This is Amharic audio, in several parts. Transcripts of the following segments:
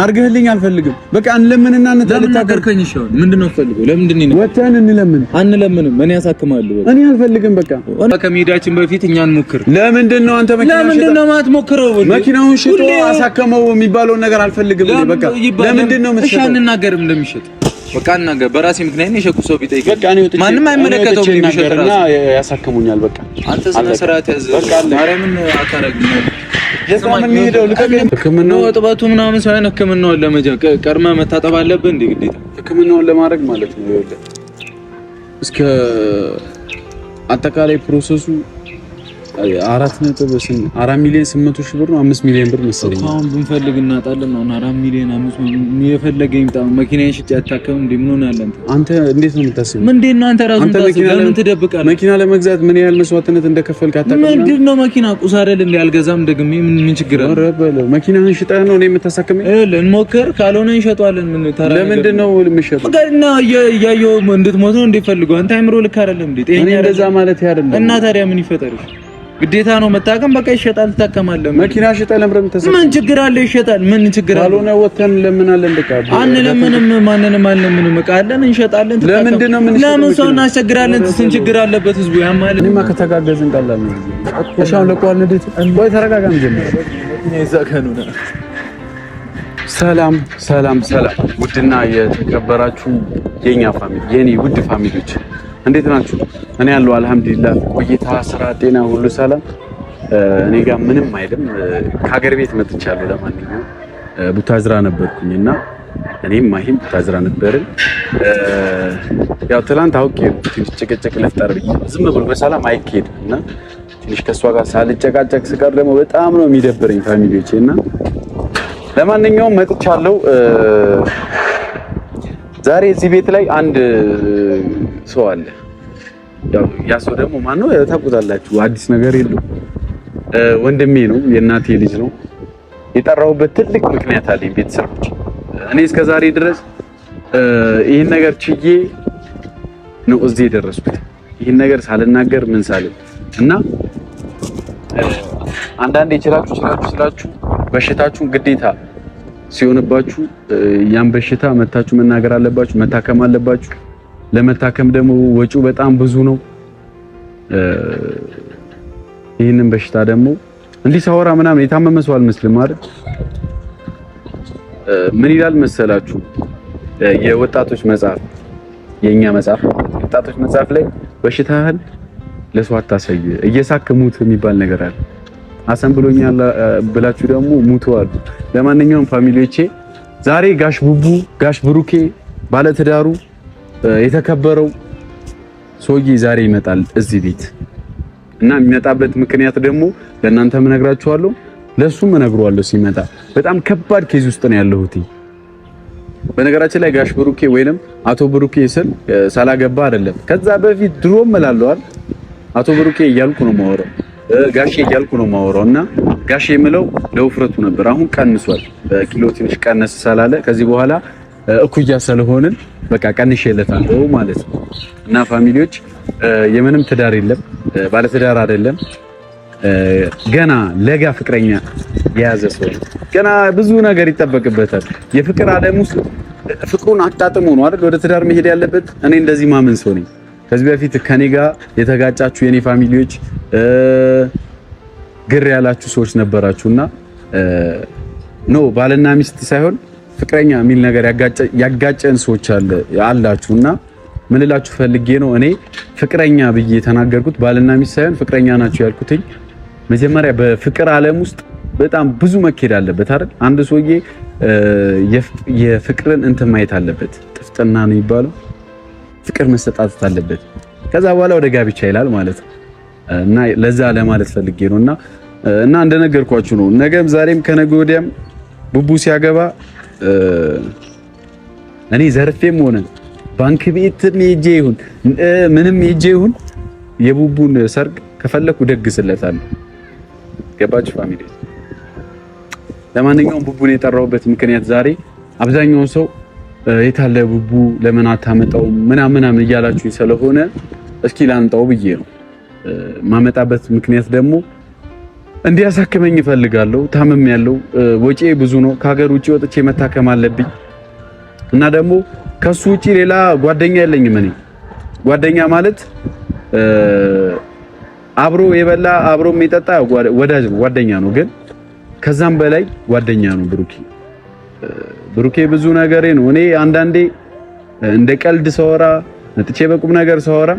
አርገህልኝ አልፈልግም። በቃ እንለምንና እንታገርከኝ ይሻል። ምንድነው ፈልገው? ለምንድን ነው ወተን እንለምን? አንለምንም። እኔ ያሳክማለሁ። እኔ አልፈልግም። በቃ ከመሄዳችን በፊት እኛን ሞክር። ለምንድን ነው አንተ መኪናውን ለምንድን ነው ማትሞክረው? መኪናውን ሽጦ አሳከመው የሚባለውን ነገር አልፈልግም። በቃ ለምንድን ነው እሺ አንናገርም እንደሚሸጥ በቃ እናገር በራሴ ምክንያት ነው ሸኩ ሰው ቢጠይቅ ማንንም አይመለከተው የሚሸጥና ያሳክሙኛል። በቃ አንተ ስነ ስርዓት ያዝ። ማርያምን አታረግኝ። የዛምን ሄደው ልከከም ህክምናው ወጥባቱ ምናምን ሳይሆን ህክምናውን ለመጀመር ቀርማ መታጠብ አለብህ እንዴ? ግዴታ ህክምናውን ለማድረግ ማለት ነው። ይኸውልህ እስከ አጠቃላይ ፕሮሰሱ 4 ሚሊዮን 800 ሺህ ብር ነው። 5 ሚሊዮን ብር መሰለኝ። አሁን ብንፈልግ እናጣለን። አሁን 4 ሚሊዮን 5 የፈለገ ይምጣ። መኪናዬን ሽጬ አታከም እንዴ? ምን ሆነህ አንተ እንዴት ነው የምታስበው? ምንድን ነው አንተ ራስህ ለምን ትደብቃለህ? መኪና ለመግዛት ምን ያህል መስዋዕትነት እንደከፈልክ አታውቅም? ምንድን ነው መኪና ቁስ አይደል እንዴ? አልገዛም ደግሜ ምን ችግር አለ? ረበለው መኪናህን ሽጠህ ነው እኔ የምታሳክመኝ? እንሞክር፣ ካልሆነ እንሸጠዋለን። ምን ታራ ለምንድን ነው የምትሸጠው? እና እያየሁ እንድትሞት ነው እንደፈልገው። አንተ አይምሮ ልክ አይደለም እንዴ? ጤኛ እንደዛ ማለት አይደለም። እና ታዲያ ምን ይፈጠርሽ? ግዴታ ነው መታከም። በቃ ይሸጣል፣ ትታከማለህ። መኪና ሽጠህ ለምረም ተሰማ ምን ችግር አለ? ይሸጣል። ምን ችግር አለ? ካልሆነ ወተን ለምናለን። በቃ አንለምንም፣ ማንንም አንለምንም። እቃለን እንሸጣለን። ለምንድን ነው ለምን ሰው እናስቸግራለን? ስንት ችግር አለበት ህዝቡ ያማል። እኔማ ከተጋገዝን ቀላል ነው። እሻው ለቋል ንዴት ወይ ተረጋጋም ጀምር። ይዘከኑና ሰላም ሰላም ሰላም። ውድና የተከበራችሁ የኛ ፋሚሊ የኔ ውድ ፋሚሊዎች እንዴት ናችሁ? እኔ ያለው አልሐምዱሊላህ። ቆይታ፣ ስራ፣ ጤና ሁሉ ሰላም። እኔ ጋር ምንም አይልም። ከሀገር ቤት መጥቻለሁ። ለማንኛውም ቡታዝራ ነበርኩኝና እኔም ማሂም ቡታዝራ ነበርን። ያው ትላንት አውቄ ትንሽ ጭቅጭቅ ለፍጠር ብዬ ዝም ብሎ በሰላም አይኬድም እና ትንሽ ከሷ ጋር ሳልጨቃጨቅ ስቀር ደግሞ በጣም ነው የሚደብረኝ ፋሚሊዎቼ እና ለማንኛውም መጥቻለሁ። ዛሬ እዚህ ቤት ላይ አንድ ሰው አለ። ያ ሰው ደግሞ ማን ነው ታውቁታላችሁ። አዲስ ነገር የለውም። ወንድሜ ነው፣ የእናቴ ልጅ ነው። የጠራሁበት ትልቅ ምክንያት አለኝ ቤተሰቦች። እኔ እስከ ዛሬ ድረስ ይሄን ነገር ችዬ ነው እዚህ የደረስኩት። ይሄን ነገር ሳልናገር ምን ሳልል እና አንዳንዴ ይችላችሁ በሽታችሁን ግዴታ ሲሆንባችሁ ያን በሽታ መታችሁ መናገር አለባችሁ፣ መታከም አለባችሁ። ለመታከም ደግሞ ወጪው በጣም ብዙ ነው። ይህንን በሽታ ደግሞ እንዲህ ሳወራ ምናምን የታመመ ሰው አልመስልም አይደል? ምን ይላል መሰላችሁ የወጣቶች መጽሐፍ፣ የኛ መጽሐፍ ወጣቶች መጽሐፍ ላይ በሽታህን ለሰው አታሳይ እየሳከሙት የሚባል ነገር አለ። አሰን ብሎኛል ብላችሁ ደግሞ ሙቱ አሉ። ለማንኛውም ፋሚሊዎቼ ዛሬ ጋሽ ቡቡ ጋሽ ብሩኬ ባለትዳሩ የተከበረው ሰውዬ ዛሬ ይመጣል እዚህ ቤት እና የሚመጣበት ምክንያት ደግሞ ለእናንተም እነግራችኋለሁ፣ ለሱም እነግረዋለሁ። ሲመጣ በጣም ከባድ ኬዝ ውስጥ ነው ያለሁት። በነገራችን ላይ ጋሽ ብሩኬ ወይንም አቶ ብሩኬ ስል ሳላገባ አይደለም፣ ከዛ በፊት ድሮም እላለዋል አቶ ብሩኬ እያልኩ ነው የማወራው፣ ጋሼ እያልኩ ነው የማወራው እና ጋሼ የምለው ለውፍረቱ ነበር። አሁን ቀንሷል፣ ኪሎ ትንሽ ቀነስ ስላለ ከዚህ በኋላ እኩያ ስለሆንን በቃ ቀንሼለታለሁ ማለት ነው። እና ፋሚሊዎች የምንም ትዳር የለም፣ ባለትዳር አይደለም፣ ገና ለጋ ፍቅረኛ የያዘ ሰው ገና ብዙ ነገር ይጠበቅበታል። የፍቅር ዓለም ውስጥ ፍቅሩን አጣጥሞ ነው አይደል ወደ ትዳር መሄድ ያለበት። እኔ እንደዚህ ማመን ሰው ነኝ። ከዚህ በፊት ከኔ ጋር የተጋጫችሁ የኔ ፋሚሊዎች ግር ያላችሁ ሰዎች ነበራችሁና ኖ ባልና ሚስት ሳይሆን ፍቅረኛ የሚል ነገር ያጋጨን ሰዎች አላችሁና ምን እላችሁ ፈልጌ ነው እኔ ፍቅረኛ ብዬ የተናገርኩት ባልና ሚስት ሳይሆን ፍቅረኛ ናችሁ ያልኩትኝ። መጀመሪያ በፍቅር ዓለም ውስጥ በጣም ብዙ መኬድ አለበት አይደል? አንድ ሰውዬ የፍቅርን እንትን ማየት አለበት። ጥፍጥና ነው የሚባለው። ፍቅር መሰጣት አለበት። ከዛ በኋላ ወደ ጋብቻ ይላል ማለት ነው። እና ለዛ ለማለት ፈልጌ ነውና እና እንደነገርኳችሁ ነው። ነገም ዛሬም ከነገ ወዲያም ቡቡ ሲያገባ እኔ ዘርፌም ሆነ ባንክ ቤትም ሄጄ ይሁን ምንም ሄጄ ይሁን የቡቡን ሰርግ ከፈለኩ ደግስለታለሁ። ገባችሁ ፋሚሊ? ለማንኛውም ቡቡን የጠራሁበት ምክንያት ዛሬ አብዛኛው ሰው የታለ ቡቡ ለምን አታመጣው ምናምን እያላችሁኝ ስለሆነ እስኪ ላንጣው ብዬ ነው። ማመጣበት ምክንያት ደግሞ እንዲያሳክመኝ እፈልጋለሁ። ታምም ያለው ወጪ ብዙ ነው። ከሀገር ውጪ ወጥቼ መታከም አለብኝ እና ደግሞ ከሱ ውጪ ሌላ ጓደኛ የለኝም። እኔ ጓደኛ ማለት አብሮ የበላ አብሮ የሚጠጣ ወዳጅ ነው፣ ጓደኛ ነው። ግን ከዛም በላይ ጓደኛ ነው ብሩኬ ብዙ ነገሬ ነው። እኔ አንዳንዴ እንደ ቀልድ ሰወራ ነጥቼ በቁም ነገር ሰወራ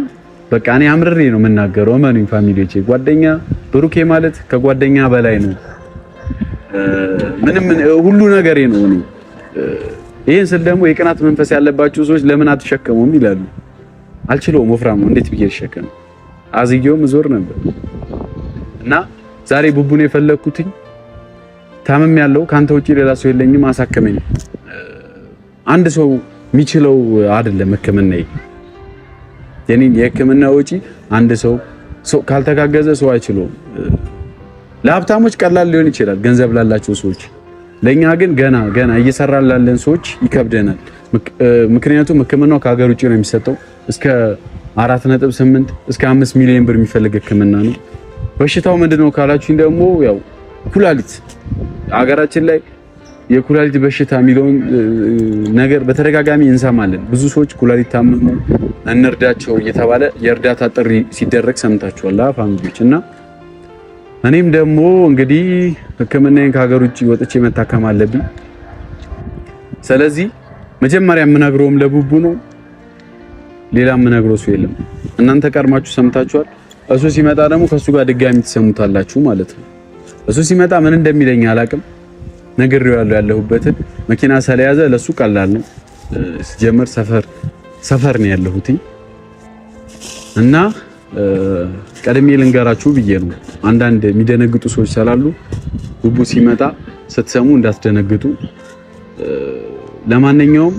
በቃ እኔ አምርሬ ነው የምናገረው። እመኑኝ ፋሚሊዎቼ፣ ጓደኛ ብሩኬ ማለት ከጓደኛ በላይ ነው። ምንም ሁሉ ነገሬ ነው። እኔ ይሄን ስል ደግሞ የቅናት መንፈስ ያለባቸው ሰዎች ለምን አትሸከሙም ይላሉ። አልችለውም፣ ወፍራም ነው፣ እንዴት ብዬ ልሸከም? አዝጌውም ዞር ነበር እና ዛሬ ቡቡን የፈለኩትኝ ታምም ያለው ካንተ ውጪ ሌላ ሰው የለኝም፣ አሳከመኝ። አንድ ሰው የሚችለው አይደለም ሕክምና። የኔን የሕክምና ወጪ አንድ ሰው ካልተጋገዘ ሰው አይችለውም። ለሀብታሞች ቀላል ሊሆን ይችላል፣ ገንዘብ ላላቸው ሰዎች። ለኛ ግን ገና እየሰራን ላለን ሰዎች ይከብደናል። ምክንያቱም ሕክምናው ከሀገር ውጪ ነው የሚሰጠው። እስከ 4.8 እስከ 5 ሚሊዮን ብር የሚፈልግ ሕክምና ነው። በሽታው ምንድነው ካላችሁኝ ደግሞ ያው ኩላሊት፣ ሀገራችን ላይ የኩላሊት በሽታ የሚለውን ነገር በተደጋጋሚ እንሰማለን። ብዙ ሰዎች ኩላሊት ታመሙ እንርዳቸው እየተባለ የእርዳታ ጥሪ ሲደረግ ሰምታችኋል ፋሚሊዎች። እና እኔም ደግሞ እንግዲህ ሕክምናዬን ከሀገር ውጪ ወጥቼ መታከም አለብኝ። ስለዚህ መጀመሪያ የምነግረውም ለቡቡ ነው። ሌላ የምነግረው ሰው የለም። እናንተ ቀድማችሁ ሰምታችኋል። እሱ ሲመጣ ደግሞ ከሱ ጋር ድጋሚ ትሰሙታላችሁ ማለት ነው። እሱ ሲመጣ ምን እንደሚለኝ አላውቅም። ነግሬዋለሁ ያለሁበትን። መኪና ስለያዘ ለሱ ቀላል ነው። ሲጀምር ሰፈር ነው ያለሁት እና ቀድሜ ልንገራችሁ ብዬ ነው። አንዳንድ የሚደነግጡ ሰዎች ስላሉ ቡቡ ሲመጣ ስትሰሙ እንዳትደነግጡ። ለማንኛውም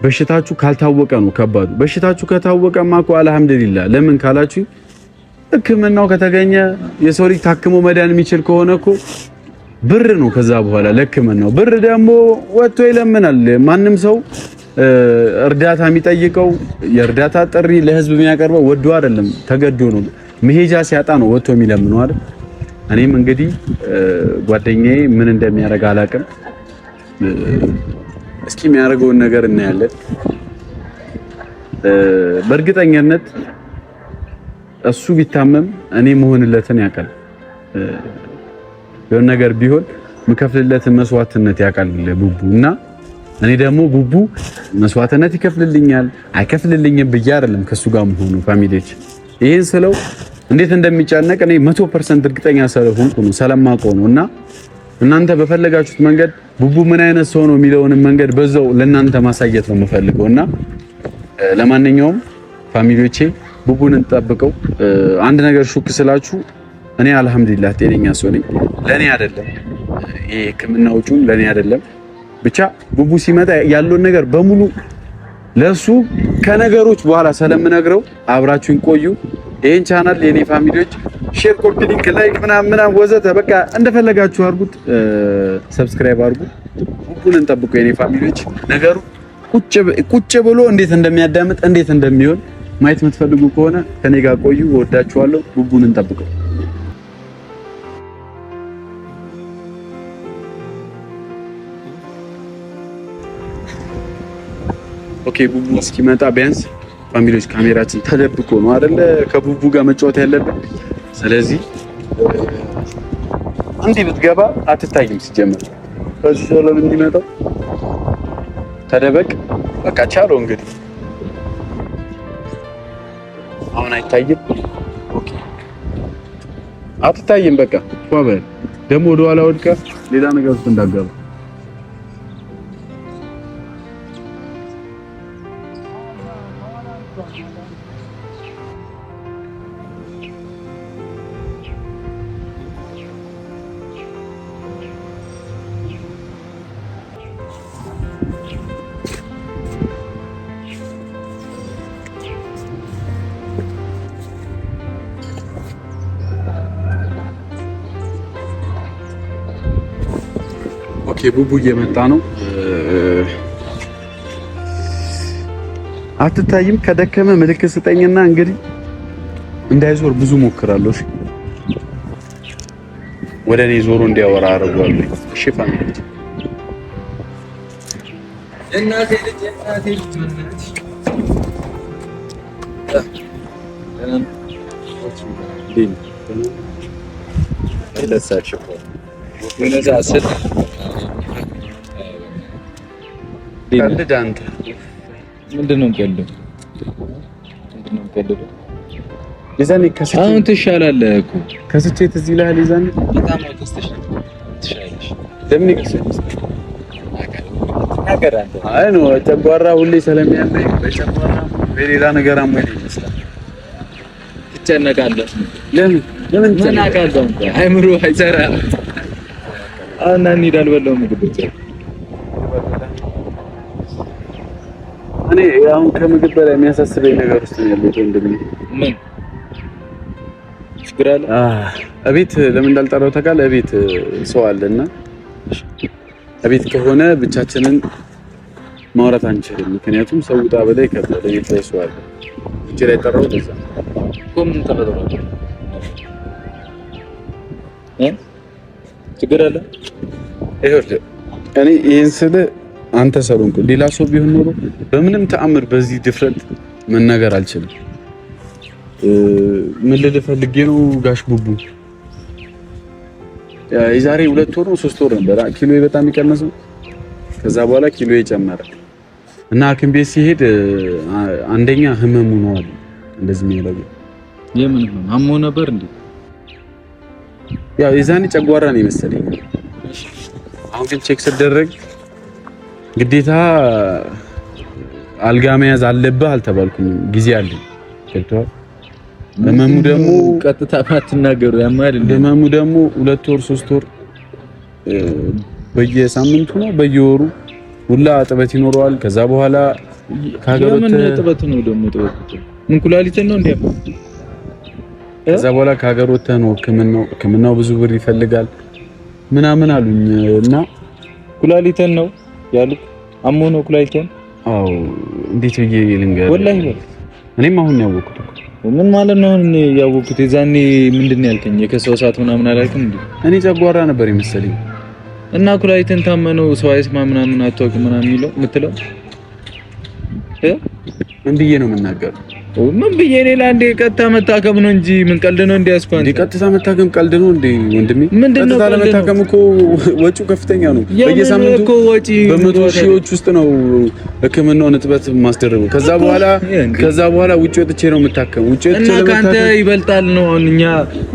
በሽታችሁ ካልታወቀ ነው ከባዱ። በሽታችሁ ከታወቀማ እኮ አልሐምዱሊላህ። ለምን ካላችሁ ሕክምናው ከተገኘ የሰው ልጅ ታክሞ መዳን የሚችል ከሆነ እኮ ብር ነው። ከዛ በኋላ ለሕክምናው ብር ደግሞ ወጥቶ ይለምናል። ማንም ሰው እርዳታ የሚጠይቀው የእርዳታ ጥሪ ለህዝብ የሚያቀርበው ወዶ አይደለም፣ ተገዶ ነው። መሄጃ ሲያጣ ነው ወጥቶ የሚለምነው አይደል? እኔም እንግዲህ ጓደኛዬ ምን እንደሚያደርግ አላውቅም። እስኪ የሚያደርገውን ነገር እናያለን። በእርግጠኛነት እሱ ቢታመም እኔ መሆንለትን ያውቃል። የሆነ ነገር ቢሆን ምከፍልለትን መስዋዕትነት ያውቃል ቡቡ። እና እኔ ደግሞ ቡቡ መስዋዕትነት ይከፍልልኛል አይከፍልልኝም ብዬ አይደለም ከሱ ጋር መሆኑ ፋሚሊዎች። ይሄን ስለው እንዴት እንደሚጨነቅ እኔ 100% እርግጠኛ ስለሆንኩ ነው፣ ስለማውቀው ነው። እና እናንተ በፈለጋችሁት መንገድ ቡቡ ምን አይነት ሰው ነው የሚለውን መንገድ በዛው ለእናንተ ማሳየት ነው የምፈልገው። እና ለማንኛውም ፋሚሊዎቼ ቡቡን እንጠብቀው። አንድ ነገር ሹክ ስላችሁ እኔ አልሐምዱሊላህ ጤነኛ ሰው ነኝ። ለኔ አይደለም ይሄ ሕክምና ውጪው ለኔ አይደለም። ብቻ ቡቡ ሲመጣ ያለውን ነገር በሙሉ ለሱ ከነገሮች በኋላ ስለምነግረው አብራችሁን ቆዩ። ይሄን ቻናል የኔ ፋሚሊዎች ሼር፣ ኮፒ ሊንክ፣ ላይክ ምናምን ወዘተ በቃ እንደፈለጋችሁ አድርጉት፣ ሰብስክራይብ አድርጉ። ቡቡን እንጠብቀው የኔ ፋሚሊዎች። ነገሩ ቁጭ ብሎ እንዴት እንደሚያዳምጥ እንዴት እንደሚሆን ማየት የምትፈልጉ ከሆነ ከኔ ጋር ቆዩ። ወዳችኋለሁ። ቡቡን እንጠብቀው። ኦኬ ቡቡ እስኪመጣ ቢያንስ ፋሚሊዎች ካሜራችን ተደብቆ ነው አይደለ ከቡቡ ጋር መጫወት ያለብን። ስለዚህ አንዴ ብትገባ አትታይም። ሲጀመር ከዚህ ሰላም እንዲመጣው ተደበቅ። በቃ ቻለው እንግዲህ አሁን አይታይም። ኦኬ አትታይም። በቃ ፏበል ደግሞ ወደ ኋላ ወድቀ ሌላ ነገር ውስጥ እንዳገባ ቡቡ እየመጣ ነው። አትታይም። ከደከመ ምልክት ስጠኝና እንግዲህ እንዳይዞር ብዙ ሞክራለሁ። ወደ እኔ ዞሮ እንዲያወራ አደርገዋለሁ። እሺ ፋሚሊ እናቴ ልጅ የዛኔ አሁን ትሻላለህ እኮ ከስቼ ትዝ ይልሃል። የዛኔ በጣም ትሻላለሽ። ለምን ይከሰስ ነገር አለ። አይ ነው ጨጓራ ሁሌ ስለሚያመኝ በጨጓራ በሌላ ነገር አሞኝ ይመስላል። ትጨነቃለህ። ለምን ምን አውቃለሁ። አይምሮ አይሰራም። አሁን እንሂድ አልበላሁም ምግብ ብቻ እኔ አሁን ከምግብ በላይ የሚያሳስበኝ ነገር ውስጥ ነው ያለሁት። ወንድሜ ምን ችግር አለ? እቤት ለምን እንዳልጠራው ታውቃለህ? እቤት ሰው አለና እቤት ከሆነ ብቻችንን ማውራት አንችልም። ምክንያቱም ሰው ውጣ በላይ ከበደ እቤት ላይ ሰው አለ። እቺ ላይ ጠራው ለዛ ቆም ተፈጥሯል። ችግር አለ? ይኸውልህ እኔ ይሄን ስለ አንተ ሰሩንኩ ሌላ ሰው ቢሆን ኖሮ በምንም ተአምር በዚህ ድፍረት መናገር አልችልም። ምን ልልህ ፈልጌ ነው ጋሽ ቡቡ የዛሬ 2 ወር ነው 3 ወር ነበር ኪሎ በጣም ይቀነሰው። ከዛ በኋላ ኪሎ ይጨመረ እና ሐኪም ቤት ሲሄድ አንደኛ ህመሙ ነው አለ። እንደዚህ የሚለው የምን ህመም አሞ ነበር እንዴ? ያው የዛኔ ጨጓራ ነው መሰለኝ። አሁን ግን ቼክ ሲደረግ ግዴታ አልጋ መያዝ አለብህ አልተባልኩም። ጊዜ አለ ገብቶሃል። ህመሙ ደግሞ ቀጥታ ማትናገሩ ያማል እንዴ? ህመሙ ደግሞ 2 ወር 3 ወር በየሳምንቱ ነው በየወሩ ሁላ እጥበት ይኖረዋል። ከዛ በኋላ ካገሮት ምን እጥበት ነው ደግሞ እጥበት ምን ኩላሊትን ነው እንዴ? ከዛ በኋላ ካገሮት ነው ህክምናው ብዙ ብር ይፈልጋል ምናምን አሉኝ እና ኩላሊትን ነው ያሉት። አሞ ነው ኩላሊትን? አዎ። እንዴት ብዬ ልንገር? ወላሂ እኔም አሁን ነው ያወቅሁት። ምን ማለት ነው አሁን ያወቅሁት? የዛኔ ምንድነው ያልከኝ? የከሰው ሰዓት ምናምን አላልክም እንዴ? እኔ ጨጓራ ነበር ይመስለኝ እና ኩላሊትን ታመነው ሰው አይስማ ምናምን አትወቅም ምናምን የሚለው የምትለው ምን ብዬ ነው የምናገረው? ምን ብዬ ሌላ እንደ ቀጥታ መታከም ነው እንጂ ምን ቀልድ ነው? እንደ ያስፋን ቀጥታ መታከም ቀልድ ነው እንዴ ወንድሜ? ምንድነው ቀጥታ መታከም እኮ ወጪው ከፍተኛ ነው። በየሳምንቱ እኮ ወጪ በመቶ ሺዎች ውስጥ ነው ህክምናውን እጥበት ማስደረጉ። ከዛ በኋላ ውጪ ወጥቼ ነው የምታከም። ውጪ ወጥቼ እና ካንተ ይበልጣል ነው እኛ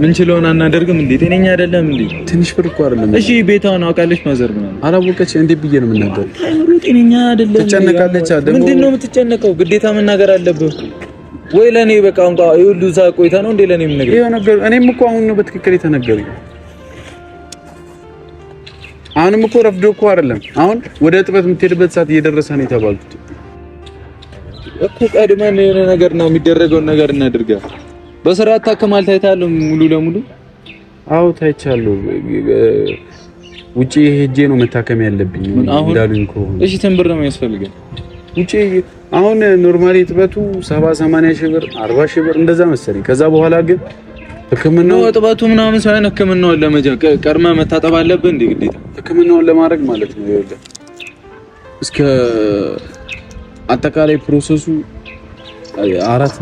ምን ችለውን አናደርግም እንዴ? ጤነኛ አይደለም እንዴ? ትንሽ ብር እኮ አይደለም። እሺ ቤቷን አውቃለች ማዘር ምናምን አላወቀች እንዴ ብዬ ነው የምናገረው። አይምሮ ጤነኛ አይደለም። ትጨነቃለች አይደል? ምንድነው የምትጨነቀው? ግዴታ መናገር አለብህ ወይ ለኔ በቃ እንኳ ይሁሉ ቆይታ ነው እንዴ ለኔ ምን ነገር ይሄ ነገር? እኔም እኮ አሁን ነው በትክክል የተነገረኝ። አሁንም እኮ ረፍዶ እኮ አይደለም። አሁን ወደ እጥበት የምትሄድበት ሰዓት እየደረሰ ነው የተባልኩት እኮ። ቀድመን የሆነ ነገርና የሚደረገውን ነገር እናድርጋ። በስርዓት ታከማል ታይታል ሙሉ ለሙሉ? አዎ ታይቻለሁ። ውጪ ሄጄ ነው መታከም ያለብኝ እንዳሉኝ እኮ። እሺ ትንብር ነው የሚያስፈልገው ውጪ አሁን ኖርማሊ እጥበቱ 70-80 ሺህ ብር 40 ሺህ ብር እንደዛ መሰለኝ። ከዛ በኋላ ግን ህክምናው እጥበቱ ምናምን ሳይሆን ህክምናውን ቀድመህ መታጠብ አለብህ እንዴ ግዴታ ህክምናውን ለማድረግ ማለት ነው። ይኸውልህ እስከ አጠቃላይ ፕሮሰሱ 4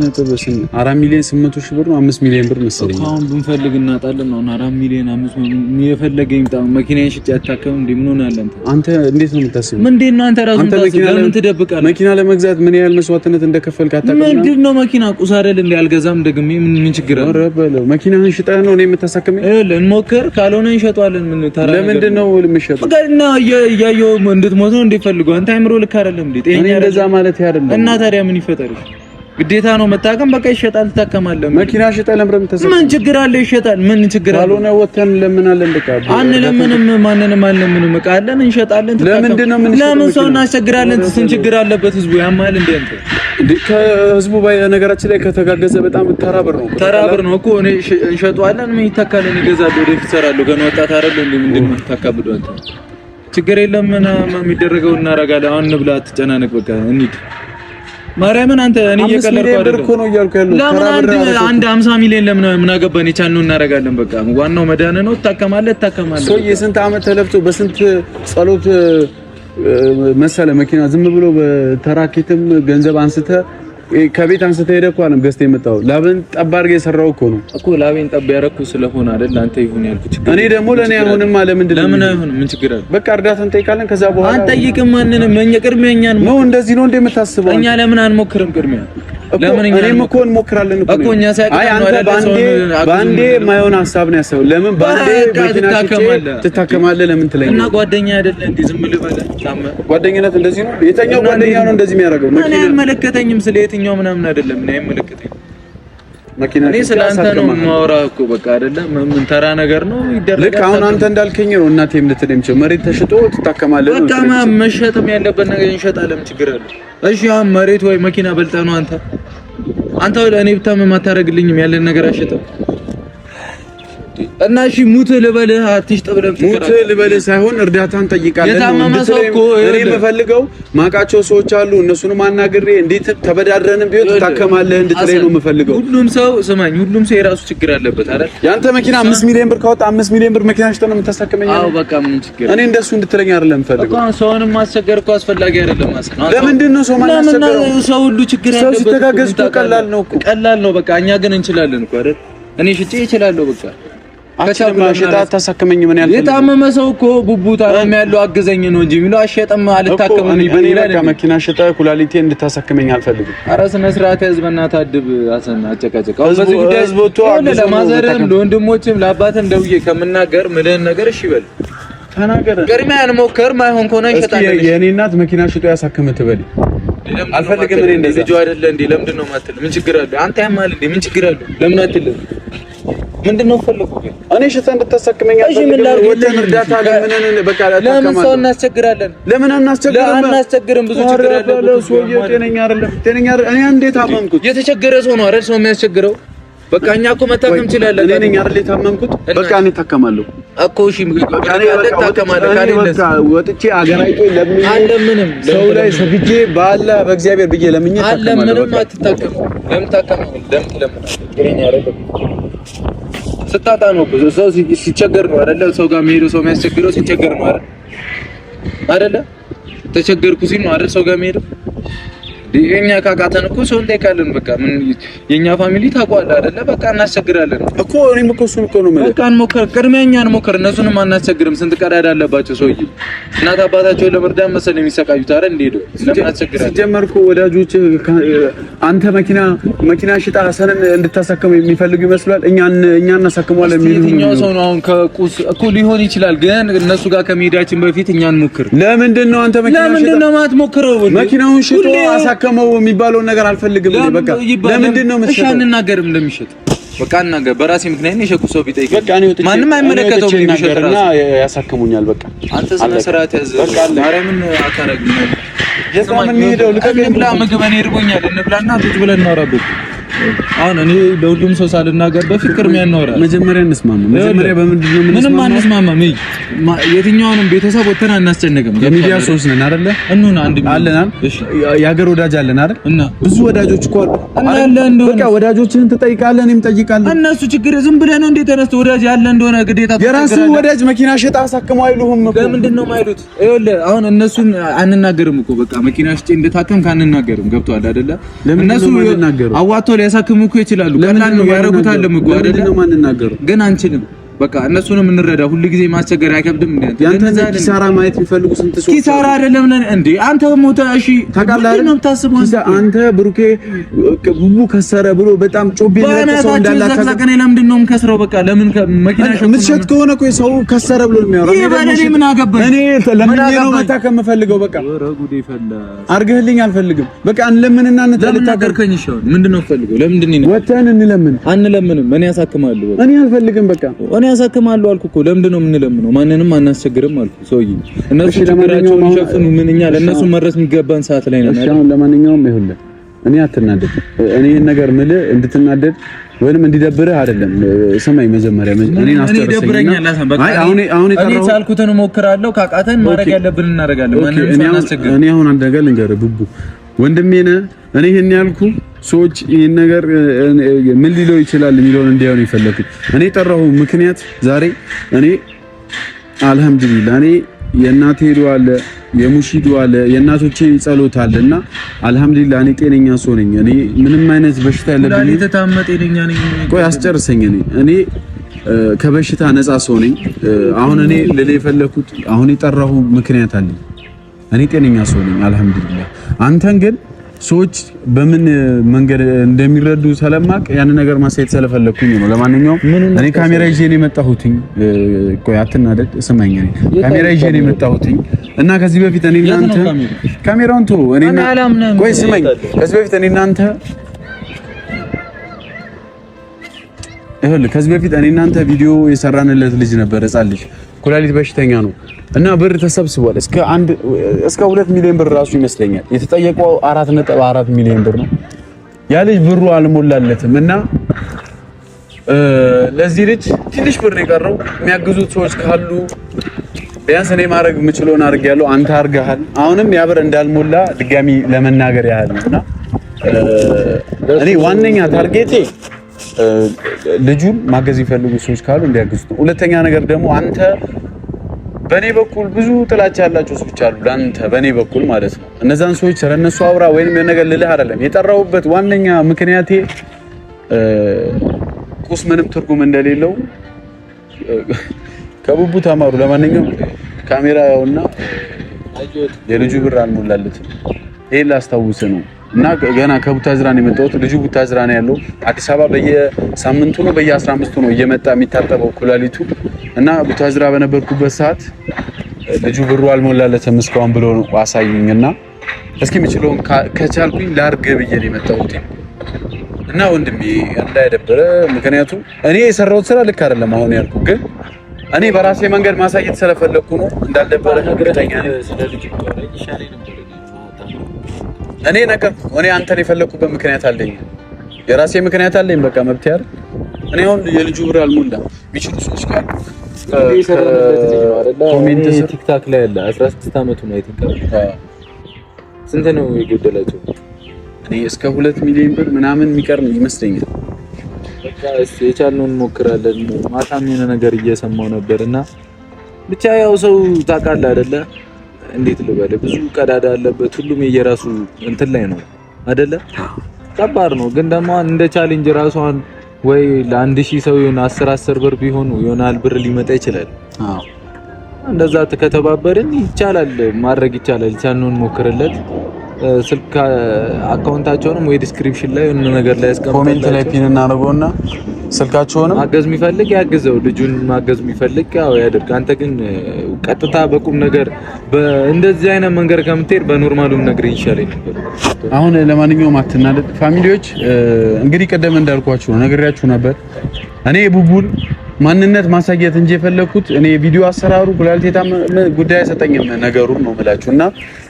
ሚሊዮን 800 ሺህ ብር ነው 5 ሚሊዮን ብር መሰለኝ። አሁን ብንፈልግ እናጣለን ነው 4 ሚሊዮን 500 የፈለገ ይምጣ። መኪናዬን ሽጬ አታከም እንዴ? ምን ሆነህ አንተ እንዴት ነው የምታስበው? ምንድን ነው አንተ ራስህ የምታስበው? ለምን ትደብቃለህ? መኪና ለመግዛት ምን ያህል መስዋዕትነት እንደከፈልክ አታውቅም? ምንድን ነው መኪና ቁስ አይደል እንዴ? አልገዛም ደግሜ ምን ችግር አለ? ኧረ በለው መኪናህን ሽጠህ ነው እኔ የምታሳክመኝ? ይኸውልህ እንሞክር፣ ካልሆነ እንሸጠዋለን። ምን ታራ ለምንድን ነው የምትሸጠው? በቃና እያየሁ እንድትሞት ነው እንዴ ፈልገው? አንተ አይምሮ ልክ አይደለም እንዴ? እኔ እንደዛ ማለት አይደለም። እና ታዲያ ምን ይፈጠርሽ? ግዴታ ነው መታከም። በቃ ይሸጣል፣ ትታከማለህ። መኪና ሽጠህ ለምረም ተሰጠ ምን ችግር አለ? ይሸጣል። ምን ችግር አለ? ካልሆነ ወተን ለምን አለን በቃ አንለምንም፣ ማንንም አንለምንም። በቃ አለን እንሸጣለን። ለምንድን ነው ምን ለምን ሰው እናስቸግራለን? ስንት ችግር አለበት ህዝቡ ያማል እንዴ? አንተ ከህዝቡ ነገራችን ላይ ከተጋገዘ በጣም ተራብር ነው እኮ። እኔ እንሸጣለን፣ ምን ይተካለን? ይገዛሉ፣ ወደፊት ይሰራሉ። ገና ወጣት አይደል እንዴ? ምንድን ነው ተካብዶ አንተ ችግር የለም። ምን የሚደረገው እናደርጋለን። አሁን እንብላ፣ አትጨናነቅ። በቃ እንሂድ ማርያምን አንተ እኔ እየቀለድኩ አይደለም። ለምን አንድ 50 ሚሊዮን ለምን ምን አገባን? የቻልነው እናደርጋለን። በቃ ዋናው መዳን ነው። ትታከማለህ። ሰው የስንት አመት ተለፍቶ በስንት ጸሎት መሰለ መኪና ዝም ብሎ በተራኬትም ገንዘብ አንስተ ከቤት አንስተ ሄደ እኮ ነው ገዝተህ የመጣው። ላብን ጠብ አድርገህ የሰራው እኮ ላቤን ጠብ ያደረኩ ስለሆነ አይደል አንተ ይሁን ያልኩት። እኔ ደግሞ ለኔ አይሆንም አለ። ለምን አይሆንም? ምን ችግር አለ? በቃ እርዳታ እንጠይቃለን። ከዛ በኋላ አንጠይቅም ማንንም። እኛ ቅድሚያ እኛን ነው እንደዚህ ነው እንደምታስበው። እኛ ለምን አንሞክርም? ቅድሚያ ለምን እኔም እኮ እንሞክራለን እኮ እኛ ሳይቀር አንተ ባንዴ ማይሆን ሀሳብ ነው ያሰበው። ለምን ባንዴ ትታከማለህ? ለምን ትለኛለህ? እና ጓደኛ አይደለ እንዴ? ዝም ብለህ በለ ጓደኝነት እንደዚህ ነው። የተኛው ጓደኛ ነው እንደዚህ የሚያደርገው? እኔ አይመለከተኝም። ስለ የትኛው ምናምን አይደለም። እኔ አይመለከተኝም። እኔ ስለ አንተ ነው የማወራህ እኮ በቃ አይደለም። ምን ተራ ነገር ነው ይደረጋል። ልክ አሁን አንተ እንዳልከኝ ነው። እናቴም ልትደምጪው መሬት ተሽጦ ትታከማለህ ነው። በቃ መሸጥም ያለበት ነገር እንሸጣለን። ችግር አለ? እሺ አሁን መሬት ወይ መኪና በልጠህ ነው አንተ ለኔ ብታመም አታረግልኝም? ያለን ነገር አሸጠው እና እሺ ሙት ልበልህ አትሽጥ ብለህ ሙት ልበልህ ሳይሆን እርዳታን ጠይቃለህ። የታመመ ሰው እኮ እኔ የምፈልገው ማቃቸው ሰዎች አሉ። እነሱንም አናግሬ እንዴት ተበዳድረንም ቢሆን ትታከማለህ እንድትለኝ ነው የምፈልገው። ሁሉም ሰው ስማኝ፣ ሁሉም ሰው የራሱ ችግር አለበት አይደል? ያንተ መኪና 5 ሚሊዮን ብር ካወጣ 5 ሚሊዮን ብር መኪና ሽጠህ ነው የምታሳክመኝ? አዎ በቃ ምን ችግር? እኔ እንደሱ እንድትለኝ አይደለም የምፈልገው። በቃ ሰውንም ማስቸገር እኮ አስፈላጊ አይደለም ማለት ነው። ለምንድን ነው ሰው ማናሰገረው? ሰው ሁሉ ችግር ያለበት ሰው ሲተጋገዝ እኮ ቀላል ነው እኮ ቀላል ነው። በቃ እኛ ግን እንችላለን እኮ አይደል? እኔ ሽጬ እችላለሁ በቃ አሸጣ ታሳከመኝ። ምን ያልኩት የታመመ ሰው እኮ ቡቡታ ነው ያለው አገዘኝ ነው እንጂ የሚለው አሸጠም አልታከመም ይላል። በቃ መኪና ሽጠ ኩላሊቴ እንድታሳከመኝ አልፈልግም። ኧረ ስነ ስርዓት ህዝብና ታድብ አሰና አጨቃጨቃው በዚህ ጉዳይ ህዝቦቶ ለማዘርም ለወንድሞችም ለአባትም ደውዬ ከምናገር ምልህን ነገር እሺ በል ተናገር። ቅድሚያ እንሞክር። ማይሆን ከሆነ እንሸጣለን። የኔ እናት መኪና ሽጦ ያሳከመ ትበል አልፈልግም። እኔ እንደዚህ ልጅ አይደለ እንዴ? ለምንድን ነው የማትል? ምን ችግር አለ? አንተ ያማል እንዴ? ምን ችግር አለ? ለምን አትልም? ምንድነው ፈልገው? እኔ ሽታ እንድታሳክመኝ አልፈልግም። ወተን እርዳታ ለምን በቃ ለምን ሰው እናስቸግራለን? ለምን አናስቸግርም? ብዙ ችግር አለ። ሰውዬው ጤነኛ አይደለም። እኔ እንዴት አመንኩት? የተቸገረ ሰው ነው አይደል ሰው የሚያስቸግረው? በቃ እኛ እኮ መታከም እንችላለን። እኔ ነኝ አይደል የታመምኩት? በቃ እኔ ታከማለሁ እኮ እሺ፣ ታከማለህ በቃ ወጥቼ አገራይቶ ለምን ሰው ላይ ሰግጄ ባላ በእግዚአብሔር ብዬ ለምኜ ታከማለሁ። ምንም አትታከም። ለምን ታከማለህ? ለምን አይደለም ስታጣ ነው እኮ ሰው ሲቸገር ነው አይደለ? ሰው ጋር የሚሄደው ሰው የሚያስቸግረው ሲቸገር ነው አይደለ? ተቸገርኩ ሲል ነው አይደል ሰው ጋር የሚሄደው። የኛ ካቃተን እኮ ሰው እንጠይቃለን። በቃ ምን የኛ ፋሚሊ ታውቀዋለህ አይደለ? በቃ እናስቸግራለን እኮ እኔም እኮ እሱን እኮ ነው ማለት። በቃ እንሞክር፣ ቅድሚያ እኛ እንሞክር። እነሱንም አናስቸግርም። ስንት ቀዳዳ አለባቸው ሰውዬ። እናት አባታቸውን ለመርዳት መሰለኝ የሚሰቃዩት አይደል? እንደሄዱ ለማስቸግራለን። ሲጀመር እኮ ወዳጆች አንተ መኪና ሽጣ ሀሰንን እንድታሳከመው የሚፈልጉ ይመስላል። እኛ እናሳክመዋለን የሚሉ የትኛው ሰው ነው አሁን? ከቁስ እኮ ሊሆን ይችላል፣ ግን እነሱ ጋር ከመሄዳችን በፊት እኛ እንሞክር። ለምንድን ነው አንተ ለምንድን ነው የማትሞክረው? መኪናውን ሽጦ ከመው የሚባለውን ነገር አልፈልግም። በቃ ለምንድን ነው እሺ አንናገርም? እንደሚሸጥ በቃ እናገር። በራሴ ምክንያት ነው የሸኩ ሰው ቢጠይቅ ማንንም አይመለከተውም። የሚሸጥና ያሳክሙኛል። በቃ አንተ ስነ ስርዓት ያዝ። ማርያምን አታረግም። የዛምን ሄደው እንብላ፣ ምግብ እኔ እርቦኛል። እንብላና ቁጭ ብለን እናወራበት። አሁን እኔ ለሁሉም ሰው ሳልናገር በፊት ቅድሚያ እናወራለን። መጀመሪያ እንስማማ። መጀመሪያ በምንድን ነው ምንም አንስማማም። የትኛውንም ቤተሰብ ወተን አናስጨንቅም። የሚዲያ ሶስት ነን አይደለ? እንሁን አንድ አለናል። የሀገር ወዳጅ አለን አይደል? እና ብዙ ወዳጆች እኮ አለ እንደሆነ በቃ ወዳጆችህን ትጠይቃለህ፣ እኔም እጠይቃለሁ። እነሱ ችግር ዝም ብለህ ነው እንዴ ተነስቶ ወዳጅ ያለ እንደሆነ ግዴታ የራሱ ወዳጅ መኪና ሸጣ አሳክመው አይሉህም እኮ። ለምንድን ነው የማይሉት? ይኸውልህ አሁን እነሱን አንናገርም እኮ በቃ መኪና ሽጬ እንደታከምክ አንናገርም። ገብቶሃል አይደለ? እነሱ አዋጥቶ ሊያሳክሙ እኮ ይችላሉ። ቀላል ነው ያረጉታል እኮ አይደለ? ግን አንችልም። በቃ እነሱንም እንረዳ። ሁሉ ጊዜ ማስቸገር አይከብድም እንዴ? ያንተ ኪሳራ ማየት የሚፈልጉ ስንት ሰው ኪሳራ አይደለም እንዴ? አንተ ሞተ እሺ ታውቃለህ ነው የምታስበው አንተ ብሩኬ ቡቡ ከሰረ ብሎ በጣም ጮቤ ነው ሰው እንዳላታ ዘቅዘቅኔ ለምንድን ነው የምከስረው? በቃ ለምን መኪና ምትሸጥ ከሆነ እኮ ሰው ከሰረ ብሎ ነው የሚያወራው። እኔ ምን አገባኝ? እኔ ለምን ነው መታከም የምፈልገው? በቃ ወረጉዴ ፈላ አርገህልኝ አልፈልግም። በቃ እንለምንና እንታገርከኝ ይሻል። ምንድነው ፈልገው? ለምንድን ነው ወተን እንለምን? አንለምንም። እኔ ያሳክማለሁ። እኔ አልፈልግም። በቃ እኔ ያሳክማለሁ አልኩ እኮ። ለምንድን ነው የምንለምነው? ማንንም አናስቸግርም አልኩ። ሰውዬ እነሱ ችግራቸውን ይሸፍኑ። ምን እኛ ለእነሱ መድረስ የሚገባን ሰዓት ላይ ነን። አሁን ለማንኛውም ይኸውልህ እኔ አትናደድ። እኔ ይሄን ነገር ምልህ እንድትናደድ ወይንም እንዲደብርህ አይደለም። ሰማይ መጀመሪያ እኔን አስተረሰኝ። አሁን እኔ ሳልኩትን እሞክራለሁ። ካቃተን ማድረግ ያለብን እናደርጋለን። ማንንም አናስቸግርም። እኔ አሁን አንድ ነገር ልንገርህ ቡቡ፣ ወንድሜ ነህ። እኔ ይሄን ያልኩ ሰዎች ይሄን ነገር ምን ሊለው ይችላል የሚለውን እንዲያው ነው የፈለኩት። እኔ ጠራሁ ምክንያት ዛሬ እኔ አልሐምዱሊላህ እኔ የእናቴ ዱዓ አለ፣ የሙሺ ዱዓ አለ፣ የእናቶቼ ጸሎት አለና አልሐምዱሊላህ እኔ ጤነኛ ሰው ነኝ። እኔ ምንም አይነት በሽታ የለብኝም። ለኔ ተታመጠ ጤነኛ ነኝ። ቆይ አስጨርሰኝ። እኔ ከበሽታ ነፃ ሰው ነኝ። አሁን እኔ ልል የፈለኩት አሁን የጠራሁ ምክንያት አለኝ። እኔ ጤነኛ ሰው ነኝ አልሐምዱሊላህ። አንተን ግን ሰዎች በምን መንገድ እንደሚረዱ ስለማቅ ያን ነገር ማሳየት ስለፈለኩኝ ነው። ለማንኛውም እኔ ካሜራ ይዤ ነው የመጣሁትኝ። ቆይ አትናደድ፣ ስማኝ። እኔ ካሜራ ይዤ ነው የመጣሁትኝ እና ከዚህ በፊት እኔ እናንተ ካሜራውን ተው። ቆይ ስማኝ። ከዚህ በፊት እኔ እናንተ ከዚህ በፊት እኔ እናንተ ቪዲዮ የሰራንለት ልጅ ነበር፣ ሕፃን ልጅ ኩላሊት በሽተኛ ነው እና ብር ተሰብስቧል። እስከ 2 ሚሊዮን ብር ራሱ ይመስለኛል። የተጠየቀው 4.4 ሚሊዮን ብር ነው። ያ ልጅ ብሩ አልሞላለትም እና ለዚህ ልጅ ትንሽ ብር የቀረው የሚያግዙት ሰዎች ካሉ ቢያንስ እኔ ማድረግ የምችለውን አድርጌያለሁ። አንተ አድርገሃል። አሁንም ያ ብር እንዳልሞላ ድጋሚ ለመናገር ያህል ነውና እኔ ዋነኛ ታርጌቴ ልጁን ማገዝ ይፈልጉ ሰዎች ካሉ እንዲያግዙት። ሁለተኛ ነገር ደግሞ አንተ በኔ በኩል ብዙ ጥላቻ ያላቸው ሰዎች አሉ፣ ለአንተ በኔ በኩል ማለት ነው። እነዛን ሰዎች ስለነሱ አውራ ወይንም የነገር ልልህ አይደለም። የጠራሁበት ዋነኛ ምክንያቴ ቁስ ምንም ትርጉም እንደሌለው ከቡቡ ተማሩ። ለማንኛውም ካሜራ ያውና የልጁ ብር አልሞላለትም። ይሄን ላስታውስ ነው እና ገና ከቡታዝራ ነው የመጣሁት። ልጁ ቡታዝራ ነው ያለው። አዲስ አበባ በየሳምንቱ ነው በየ15ቱ ነው እየመጣ የሚታጠበው ኩላሊቱ እና ቡታዝራ በነበርኩበት ሰዓት ልጁ ብሩ አልሞላለትም እስካሁን ብሎ ነው አሳዩኝና እስኪ የምችለውን ከቻልኩኝ ላርግ ብዬ ነው የመጣሁት እና ወንድሜ እንዳይደብረ። ምክንያቱም እኔ የሰራሁት ስራ ልክ አይደለም አሁን ያልኩ፣ ግን እኔ በራሴ መንገድ ማሳየት ስለፈለኩ ነው። እንዳልደበረ እርግጠኛ ነኝ። እኔ እኔ አንተን የፈለኩበት ምክንያት አለኝ፣ የራሴ ምክንያት አለኝ። በቃ መብት ያር እኔ አሁን የልጁ ብር አልሞላም። የሚችሉ ሰዎች ካሉ ኮሜንት ቲክታክ ላይ ያለ 16 አመቱ ነው አይተካል። ስንት ነው የጎደላቸው? እኔ እስከ 2 ሚሊዮን ብር ምናምን የሚቀር ነው ይመስለኛል። በቃ እስኪ የቻልነውን እንሞክራለን። ማታም የሆነ ነገር እየሰማው ነበርና ብቻ ያው ሰው ታውቃለህ አይደለ? እንዴት ልበል፣ ብዙ ቀዳዳ አለበት። ሁሉም የየራሱ እንትን ላይ ነው አይደለ? ከባድ ነው። ግን ደግሞ እንደ ቻሌንጅ ራሷን ወይ ለ1000 ሰው የሆነ 10 ብር ቢሆን ይሆናል ብር ሊመጣ ይችላል። አዎ እንደዛ ከተባበርን ይቻላል፣ ማድረግ ይቻላል። ቻልነውን ሞክርለት። ስልክ አካውንታቸውንም ወይ ዲስክሪፕሽን ላይ የሆነ ነገር ላይ ያስቀምጣል። ኮሜንት ላይ ፒን እናደርገውና ስልካቸውንም ማገዝ የሚፈልግ ያግዘው፣ ልጁን ማገዝ የሚፈልግ ያው ያድርግ። አንተ ግን ቀጥታ በቁም ነገር እንደዚህ አይነት መንገድ ከምትሄድ በኖርማሉም ነገር ይሻለኝ ነበር። አሁን ለማንኛውም አትናደድ ፋሚሊዎች። እንግዲህ ቀደም እንዳልኳችሁ ነግሬያችሁ ነበር። እኔ ቡቡን ማንነት ማሳየት እንጂ የፈለኩት እኔ ቪዲዮ አሰራሩ ኩላሊት ጉዳይ አይሰጠኝም ነገሩን ነው የምላችሁና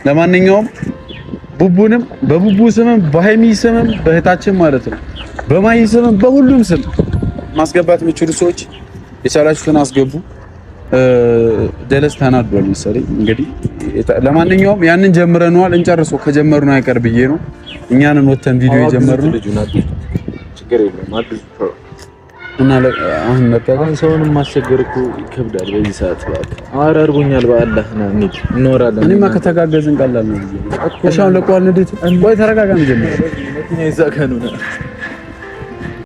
ለማንኛውም ቡቡንም በቡቡ ስምም በሃይሚ ስምም በእህታችን ማለት ነው በማይ ስምም በሁሉም ስም ማስገባት የምችሉ ሰዎች የቻላችሁትን አስገቡ። ደለስ ተናዷል መሰለኝ። እንግዲህ ለማንኛውም ያንን ጀምረናል፣ እንጨርሰው ከጀመርነው አይቀር ብዬ ነው እኛንን ወተን ቪዲዮ የጀመርነው። ችግር የለም አዲስ እና አሁን መጣን። ሰውንም ማስቸገር እኮ ይከብዳል በዚህ ሰዓት። ኧረ አርቦኛል። በአላህ ነው እንዴ እንኖራለን። እኔማ ከተጋገዝን ቀላል ነው። እሺ አሁን ለቋል። እንዴት ወይ ተረጋጋ ነው ጀመረ መኪና ይዛከኑ ነው